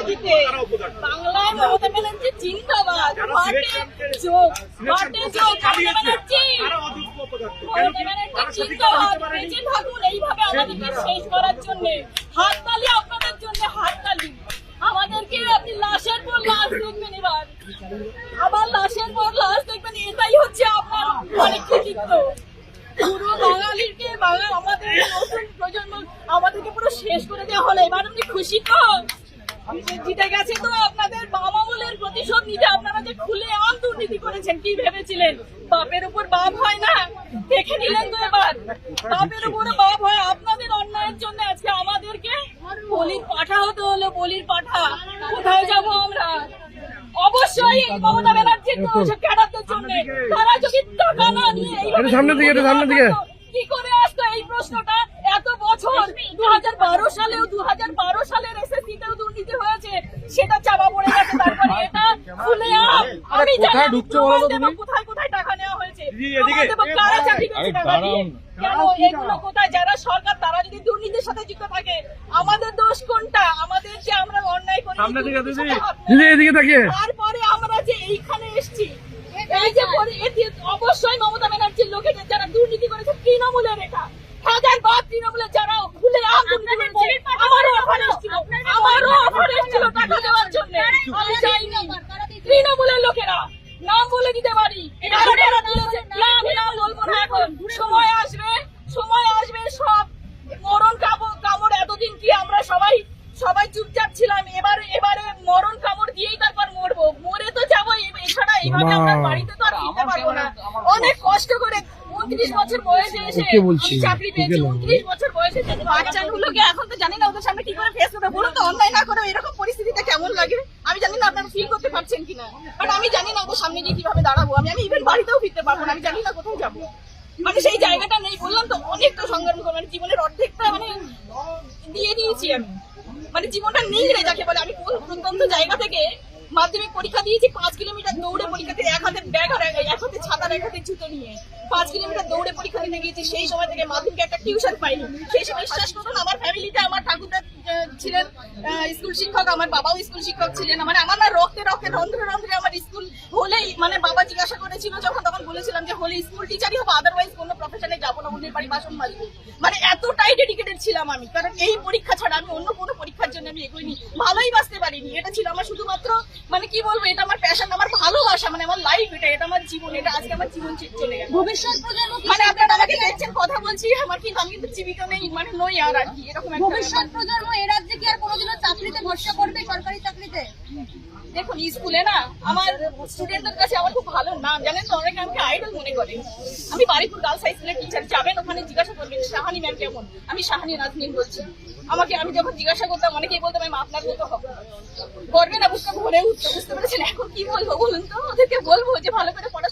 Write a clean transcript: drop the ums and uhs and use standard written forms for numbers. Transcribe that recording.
দিতে বাংলায় মমতা ব্যানার্জি জিন্দাবাদ। বেঁচে থাকুন এইভাবে আমাদেরকে শেষ করার জন্য। হাততালি আপনাদের জন্য, হাততালি। আমাদেরকে আপনি লাশের পর লাশ দেখবেন, এবার আবার লাশের পর লাশ দেখবেন। এটাই হচ্ছে আপনার অনেক কৃতিত্ব। পুরো বাঙালিকে আমাদের নতুন প্রজন্ম আমাদেরকে পুরো শেষ করে দেওয়া হলো। এবার আপনি খুশি তো? জিতে গেছে তো আপনাদের বাম আমলের প্রতিশোধ নিতে। আপনারা যে খুলে আম দুর্নীতি করেছেন, কি ভেবেছিলেন বাপের উপর বাপ হয় না? দেখে নিলেন তো এবার বাপের উপরে বাপ হয়। আপনাদের অন্যায়ের জন্য আজকে আমাদেরকে বলির পাঠা হতে হলো, বলির পাঠা। কোথায় যাব আমরা? অবশ্যই মমতা ব্যানার্জির ক্যাডারদের জন্য। তারা যদি টাকা না নিয়ে সামনে দিকে কি করে আসতো এই প্রশ্নটা এত বছর? 2012 সালের এসএসসিতেও দুর্নীতি হয়েছে, সেটা চাপা পড়ে গেছে। তারপরে এটা খুলে আমি কোথায় ঢুকছো বলো তো তুমি? কোথায় কোথায় টাকা নেওয়া হয়েছে, কারা চাকরি পেয়েছে টাকা দিয়ে? কেন এগুলো কোথায়? যারা সরকার তারা যদি দুর্নীতির সাথে যুক্ত থাকে, আমাদের দোষ কোনটা? আমাদের যে আমরা অন্যায় করি, তারপরে আমরা যে এইখানে এসছি, এই যে অবশ্যই মমতা ব্যানার্জির লোকেদের যারা দুর্নীতি করেছে, তৃণমূলের এটা হাজার বাদ তৃণমূলের যারা খুলে আমারও অফার এসেছিল টাকা দেওয়ার জন্য। আমি চাইনি। তৃণমূলের লোকেরা নাম বলে দিতে পারি, আমি নাম বলবো না এখন। সময় আসবে সব মরণ কামড়। এতদিন কি আমরা সবাই চুপচাপ ছিলাম? এবারে মরণ কামড় দিয়েই তারপর মরবো। মরে তো যাবো, এছাড়া এইভাবে আমরা বাড়িতে তো আর ফিরতে পারবো না। অনেক কষ্ট করে 29 বছর বয়সে এসে চাকরি পেয়েছি। 29 বছর বয়সে বাচ্চাগুলোকে এখন তো জানি না ওদের সামনে কি করে ফেস করতে। বলুন তো, অন্যায় না করে এরকম পরিস্থিতিতে কেমন লাগে? আমি জানি না আপনারা ফিল করতে পারছেন কিনা, বাট আমি জানি না ওদের সামনে গিয়ে কিভাবে দাঁড়াবো। আমি ইভেন বাড়িতেও ফিরতে পারবো না। আমি জানি না কোথায় যাবো। মানে সেই জায়গাটা নেই। বললাম তো, অনেকটা সংগ্রাম করে জীবনের অর্ধেকটা দিয়ে দিয়েছি আমি। জীবনটা নেই রে যাকে বলে। আমি কোন প্রত্যন্ত জায়গা থেকে মাধ্যমিক পরীক্ষা দিয়েছি, 5 কিলোমিটার দৌড়ে পরীক্ষাতে, এক হাতে ব্যাগ আর এক হাতে ছাতার এক হাতে জুতো নিয়ে 5 কিলোমিটার দৌড়ে পরীক্ষা দিতে গিয়েছি। সেই সময় থেকে মাধ্যমিকে একটা টিউশন পাইনি। সেই সময় বিশ্বাস করুন, আমার ফ্যামিলিতে আমার ঠাকুরদা ছিলেন স্কুল শিক্ষক, আমার বাবাও স্কুল শিক্ষক ছিলেন। আমার না রক্তে রন্ধ্রে আমার স্কুল হলেই বাবা জিজ্ঞাসা করেছিল যখন, তখন বলেছিলাম যে হলে স্কুল টিচারই হবো, আদারওয়াইজ কোনো প্রফেশনে যাবো না, অন্যের বাড়ি বাসন মাজবো। এতটাই ডেডিকেটেড ছিলাম আমি। কারণ এই পরীক্ষা ছাড়া আমি অন্য কোনো পরীক্ষার জন্য আমি এগোইনি, ভালোই বাঁচতে পারিনি। এটা ছিল আমার শুধুমাত্র কি বলবো, এটা আমার প্যাশন, আমার ভালোবাসা, আমার লাইফ, এটা আমার জীবন। এটা আজকে আমার জীবন চলে গেল। ভবিষ্যৎ প্রজন্ম আপনারা আমাকে দেখছেন কথা বলছি, আমার কিন্তু আমি কিন্তু জীবিত নেই, নই আর কি এরকম। ভবিষ্যৎ প্রজন্ম এর রাজ্যে কি আর কোনোদিনও চাকরিতে ভরসা করবে, সরকারি চাকরিতে? দেখুন, স্কুলে না আমার স্টুডেন্টদের কাছে আমার খুব ভালো নাম, জানেন তো, অনেকে আমাকে আইডল মনে করে। আমি বারিপুর গার্লস হাই স্কুলের টিচার, যাবেন ওখানে জিজ্ঞাসা করবেন শাহানি ম্যাম কেমন। আমি শাহানি নাজনীন বলছি। আমি যখন জিজ্ঞাসা করতাম, অনেকেই বলতাম ম্যাম আপনার মতো হবে, করবে না, বুঝতে ভরে উঠতো। বুঝতে পেরেছেন? এখন কি বলবো বলুন তো? ওদেরকে বলবো যে ভালো করে পড়াশোনা